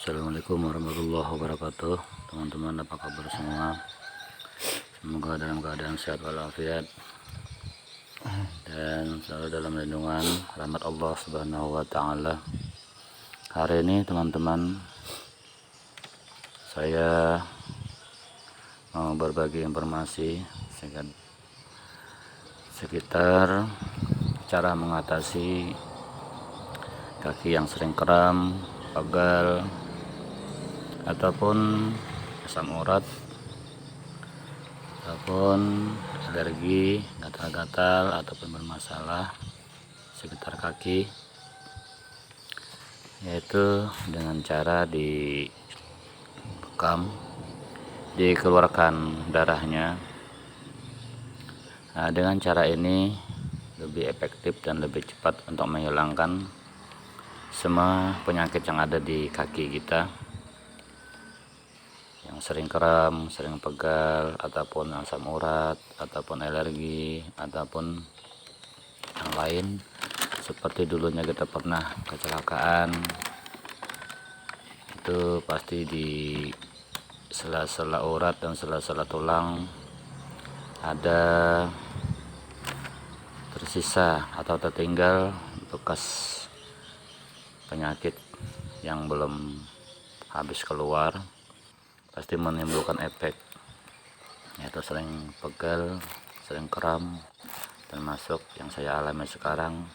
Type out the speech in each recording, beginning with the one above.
Assalamualaikum warahmatullahi wabarakatuh. Teman-teman, apa kabar semua? Semoga dalam keadaan sehat walafiat dan selalu dalam lindungan rahmat Allah Subhanahu wa taala. Hari ini teman-teman, saya mau berbagi informasi sekitar cara mengatasi kaki yang sering kram, pegal, ataupun asam urat, ataupun alergi, gatal-gatal, ataupun bermasalah sekitar kaki, yaitu dengan cara dibekam, dikeluarkan darahnya. Nah, dengan cara ini lebih efektif dan lebih cepat untuk menghilangkan semua penyakit yang ada di kaki kita, yang sering kram, sering pegal, ataupun asam urat, ataupun alergi, ataupun yang lain. Seperti dulunya kita pernah kecelakaan, itu pasti di sela-sela urat dan sela-sela tulang ada tersisa atau tertinggal bekas penyakit yang belum habis keluar, pasti menimbulkan efek, yaitu sering pegal, sering kram, termasuk yang saya alami sekarang.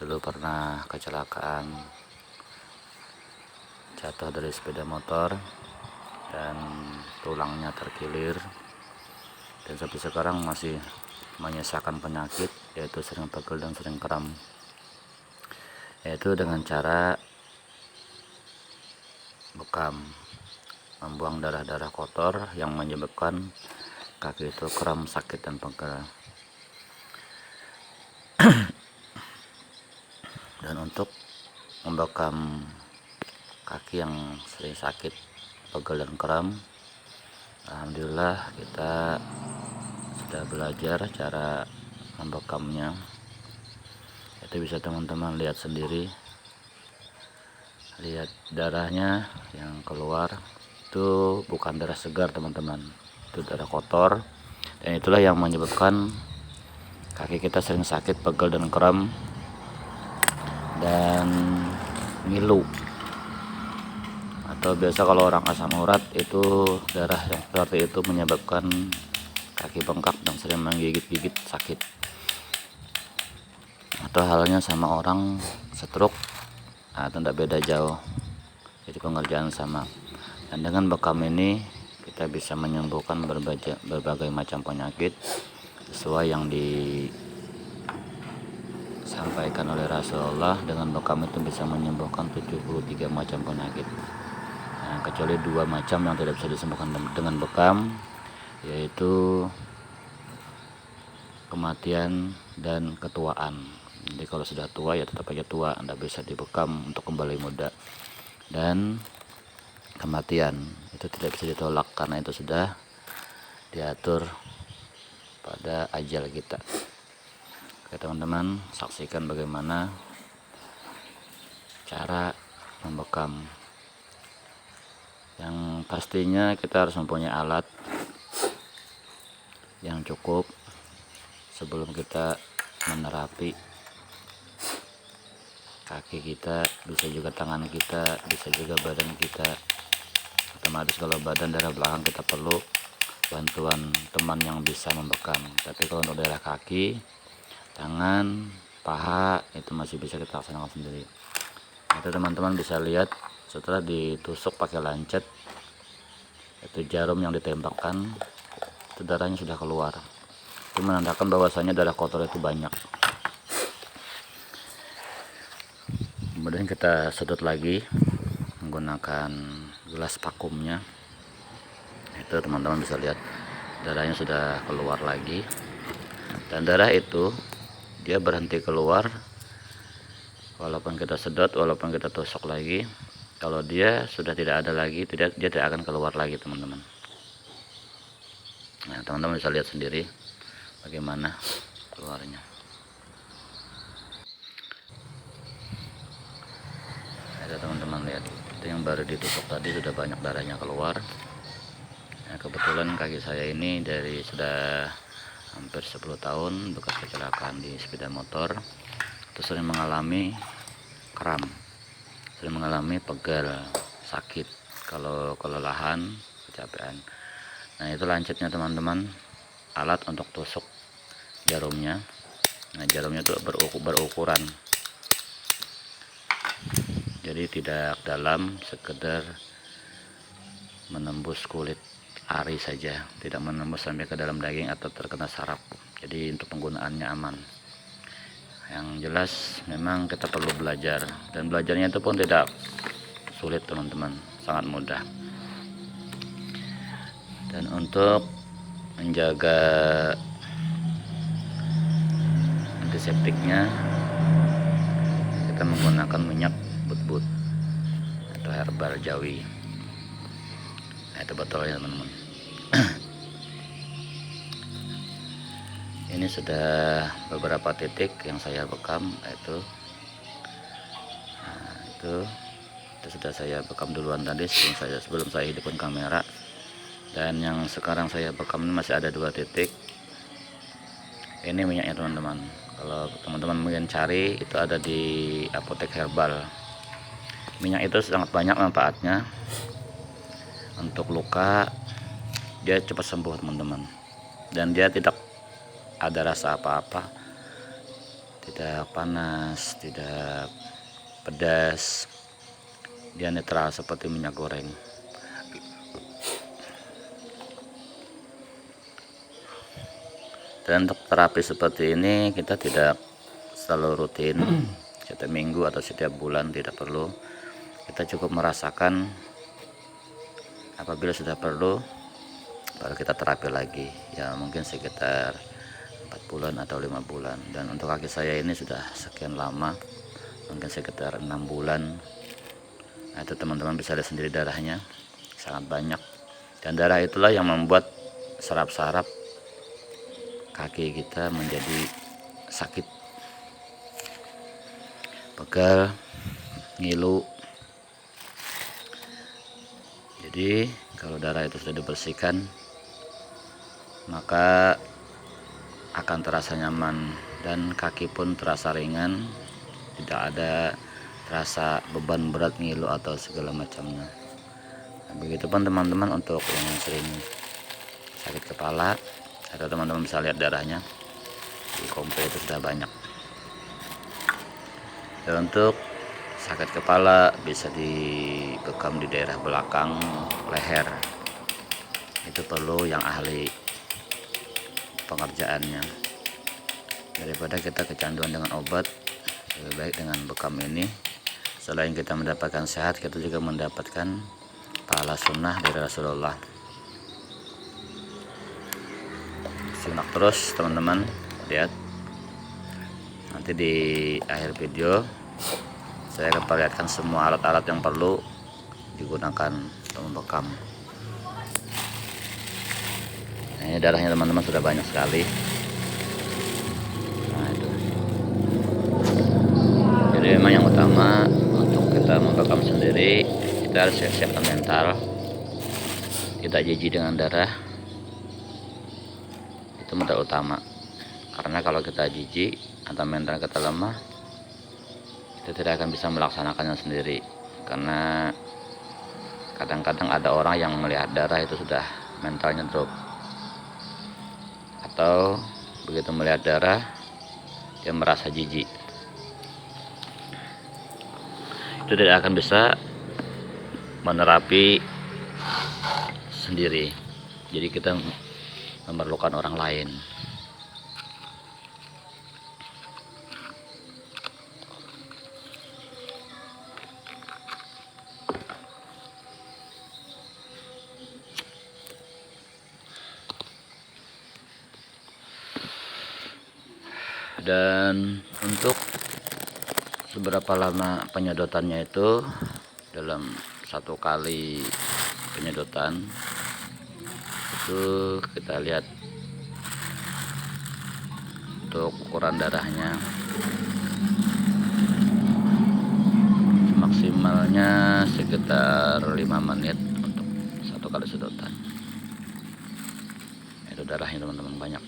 Dulu pernah kecelakaan, jatuh dari sepeda motor dan tulangnya terkilir, dan sampai sekarang masih menyisakan penyakit, yaitu sering pegal dan sering kram, yaitu dengan cara bekam, membuang darah-darah kotor yang menyebabkan kaki itu kram, sakit, dan pegal. Dan untuk membekam kaki yang sering sakit, pegal, dan kram, alhamdulillah kita sudah belajar cara membekamnya. Itu bisa teman-teman lihat sendiri, lihat darahnya yang keluar itu bukan darah segar teman-teman, itu darah kotor, dan itulah yang menyebabkan kaki kita sering sakit, pegal, dan kram, dan ngilu. Atau biasa kalau orang asam urat, itu darah yang seperti itu menyebabkan kaki bengkak dan sering menggigit-gigit, sakit. Atau halnya sama orang stroke, nah, itu tidak beda jauh, jadi pengerjaan sama. Dan dengan bekam ini kita bisa menyembuhkan berbagai macam penyakit sesuai yang disampaikan oleh Rasulullah. Dengan bekam itu bisa menyembuhkan 73 macam penyakit. Nah, kecuali 2 macam yang tidak bisa disembuhkan dengan bekam, yaitu kematian dan ketuaan. Jadi kalau sudah tua ya tetap aja tua, tidak bisa dibekam untuk kembali muda. Dan kematian itu tidak bisa ditolak karena itu sudah diatur pada ajal kita. Oke teman-teman, saksikan bagaimana cara membekam. Yang pastinya kita harus mempunyai alat yang cukup sebelum kita menerapi kaki kita, bisa juga tangan kita, bisa juga badan kita. Otomatis kalau badan, daerah belakang, kita perlu bantuan teman yang bisa membekam. Tapi kalau untuk daerah kaki, tangan, paha, itu masih bisa kita laksanakan sendiri. Itu teman-teman bisa lihat setelah ditusuk pakai lancet, itu jarum yang ditembakkan, itu darahnya sudah keluar. Itu menandakan bahwasanya darah kotor itu banyak. Kemudian kita sedot lagi menggunakan gelas vakumnya. Itu teman-teman bisa lihat darahnya sudah keluar lagi, dan darah itu dia berhenti keluar walaupun kita sedot, walaupun kita tusuk lagi. Kalau dia sudah tidak ada lagi, dia tidak akan keluar lagi teman-teman. Nah, teman-teman bisa lihat sendiri bagaimana keluarnya. Ada teman-teman lihat, itu yang baru baru ditusuk tadi sudah banyak darahnya keluar. Nah, kebetulan kaki saya ini dari sudah hampir 10 tahun bekas kecelakaan di sepeda motor, terus sering mengalami kram, sering mengalami pegal, sakit kalau kelelahan, kecapean. Nah, itu lancetnya teman-teman, alat untuk tusuk jarumnya. Nah, jarumnya itu berukuran, jadi tidak dalam, sekedar menembus kulit ari saja, tidak menembus sampai ke dalam daging atau terkena saraf. Jadi untuk penggunaannya aman. Yang jelas memang kita perlu belajar, dan belajarnya itu pun tidak sulit teman-teman, sangat mudah. Dan untuk menjaga antiseptiknya, kita menggunakan minyak but-but atau herbal Jawi. Nah, itu botolnya teman-teman. Ini sudah beberapa titik yang saya bekam, itu sudah saya bekam duluan tadi sebelum saya hidupkan kamera. Dan yang sekarang saya bekam ini masih ada 2 titik. Ini minyaknya teman-teman, kalau teman-teman mungkin cari, itu ada di apotek herbal. Minyak itu sangat banyak manfaatnya. Untuk luka dia cepat sembuh teman-teman, dan dia tidak ada rasa apa-apa, tidak panas, tidak pedas, dia netral seperti minyak goreng. Dan untuk terapi seperti ini kita tidak selalu rutin setiap minggu atau setiap bulan, tidak perlu. Kita cukup merasakan, apabila sudah perlu baru kita terapi lagi, ya mungkin sekitar 4 bulan atau 5 bulan. Dan untuk kaki saya ini sudah sekian lama, mungkin sekitar 6 bulan. Nah, itu teman-teman bisa lihat sendiri, darahnya sangat banyak, dan darah itulah yang membuat saraf-saraf kaki kita menjadi sakit, pegal, ngilu. Jadi kalau darah itu sudah dibersihkan, maka akan terasa nyaman, dan kaki pun terasa ringan, tidak ada rasa beban berat, ngilu atau segala macamnya. Nah, begitupun teman-teman untuk yang sering sakit kepala, atau teman-teman bisa lihat darahnya di kompe itu sudah banyak. Dan untuk sakit kepala bisa dibekam di daerah belakang leher, itu perlu yang ahli pengerjaannya. Daripada kita kecanduan dengan obat, lebih baik dengan bekam ini. Selain kita mendapatkan sehat, kita juga mendapatkan pahala sunnah dari Rasulullah. Simak terus teman-teman, lihat. Nanti di akhir video saya akan perlihatkan semua alat-alat yang perlu digunakan untuk membekam. Nah, ini darahnya teman-teman sudah banyak sekali. Nah, itu. Jadi memang yang utama untuk kita membekam sendiri, kita harus siapkan mental. Tidak jijik dengan darah, itu modal utama. Karena kalau kita jijik atau mental kita lemah, kita tidak akan bisa melaksanakannya sendiri. Karena kadang-kadang ada orang yang melihat darah itu sudah mentalnya drop, atau begitu melihat darah dia merasa jijik, itu tidak akan bisa menerapi sendiri. Jadi kita memerlukan orang lain. Dan untuk seberapa lama penyedotannya itu, dalam 1 kali penyedotan itu kita lihat untuk ukuran darahnya, maksimalnya durasinya sekitar 5 menit untuk satu kali sedotan. Itu darahnya teman-teman, banyak.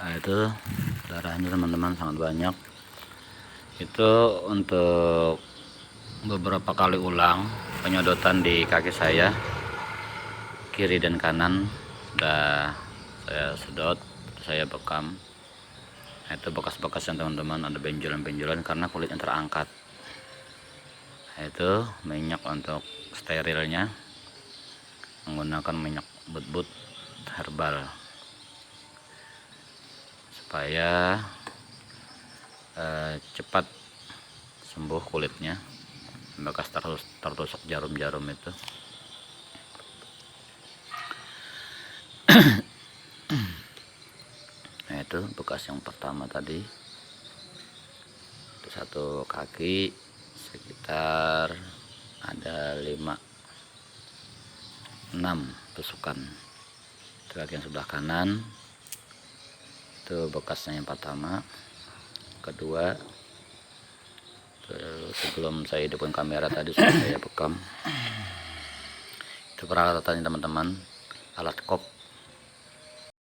Nah, itu darahnya teman-teman sangat banyak. Itu untuk beberapa kali ulang penyedotan di kaki saya, kiri dan kanan sudah saya sedot, saya bekam. Nah, itu bekas-bekasnya teman-teman, ada benjolan-benjolan karena kulitnya terangkat. Nah, itu minyak untuk sterilnya menggunakan minyak but-but herbal supaya cepat sembuh kulitnya bekas tertusuk jarum-jarum itu. Nah, itu bekas yang pertama tadi, itu satu kaki sekitar ada 5-6 tusukan. Itu kaki yang sebelah kanan, itu bekasnya yang pertama, kedua. Sebelum saya hidupkan kamera tadi sudah saya bekam. Itu peralatannya teman-teman, alat kop